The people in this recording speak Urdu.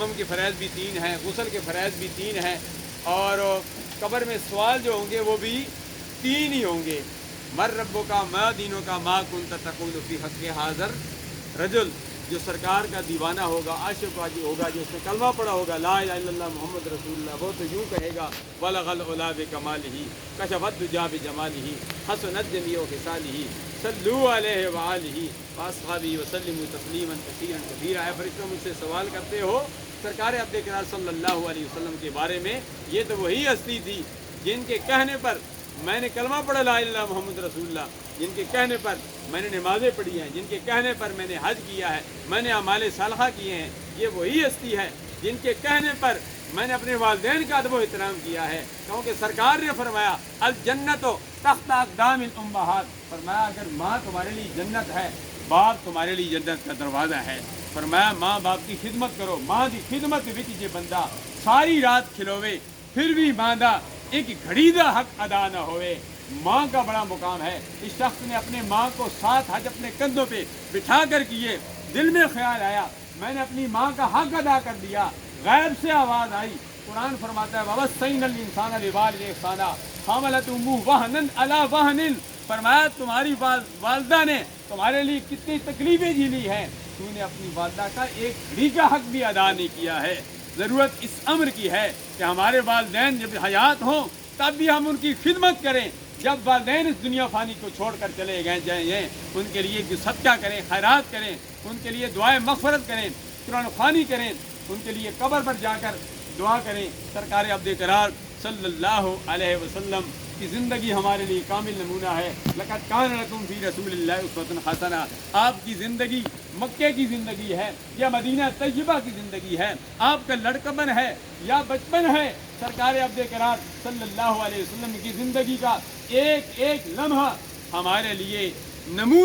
تیمم کے فرائض بھی 3 ہیں، غسل کے فرائض بھی 3 ہیں، اور قبر میں سوال جو ہوں گے وہ بھی 3 ہی ہوں گے۔ مر ربوں کا، ما دینوں کا، ما کنت تقول فی حق حاضر رجل، جو سرکار کا دیوانہ ہوگا، عاشق ہوگا، جو اس نے کلمہ پڑھا ہوگا لا الہ الا اللہ محمد رسول اللہ، وہ تو یوں کہے گا بلغ العلا بکمالہ کشف الدجی بجمالہ حسنت جمیع خصالہ صلوا علیہ وآلہ واصحابہ وسلموا تسلیما کثیرا کثیرا۔ اے فرشتوں، مجھ سے سوال کرتے ہو سرکار عبد کرار صلی اللہ علیہ وسلم کے بارے میں، یہ تو وہی ہستی تھی جن کے کہنے پر میں نے کلمہ پڑھا لا الہ الا اللہ محمد رسول اللہ، جن کے کہنے پر میں نے نمازیں پڑھی ہیں، جن کے کہنے پر میں نے حج کیا ہے، میں نے اعمال صالحہ کیے ہیں۔ یہ وہی ہستی ہے جن کے کہنے پر میں نے اپنے والدین کا ادب و احترام کیا ہے، کیونکہ سرکار نے فرمایا الجنت تحت اقدام الامہات، فرمایا اگر ماں تمہارے لیے جنت ہے، باپ تمہارے لیے جنت کا دروازہ ہے۔ فرمایا ماں باپ کی خدمت کرو، ماں کی خدمت وچ جے بندہ ساری رات کھلوے پھر بھی ماں دا ایک گھڑی دا حق ادا نہ ہوئے۔ ماں کا بڑا مقام ہے۔ اس شخص نے اپنے ماں کو 7 حج اپنے کندھوں پہ بٹھا کر کیے، دل میں خیال آیا میں نے اپنی ماں کا حق ادا کر دیا، غیب سے آواز آئی، قرآن فرماتا ہے وَوَصَّيْنَا الْإِنسَانَ بِوَالِدَيْهِ إِحْسَانًا حَمَلَتْهُ أُمُّهُ وَهْنًا عَلَىٰ وَهْنٍ، فرمایا تمہاری والدہ نے تمہارے لیے کتنی تکلیفیں جھیلی ہیں، تو نے اپنی والدہ کا ایک گھڑی کا حق بھی ادا نہیں کیا ہے۔ ضرورت اس امر کی ہے کہ ہمارے والدین جب حیات ہوں تب بھی ہم ان کی خدمت کریں، جب والدین اس دنیا فانی کو چھوڑ کر چلے جائیں ان کے لیے صدقہ کریں، خیرات کریں، ان کے لیے دعائیں مغفرت کریں، قرآن خوانی کریں، ان کے لیے قبر پر جا کر دعا کریں۔ سرکار عبد کرار صلی اللہ علیہ وسلم کی زندگی ہمارے لیے کامل نمونہ ہے۔ لقد کان لکم فی رسول اللہ اسوۃ حسنہ، آپ کی زندگی مکے کی زندگی ہے یا مدینہ طیبہ کی زندگی ہے، آپ کا لڑکپن ہے یا بچپن ہے، سرکار عبد کرار صلی اللہ علیہ وسلم کی زندگی کا ایک ایک لمحہ ہمارے لیے نمونہ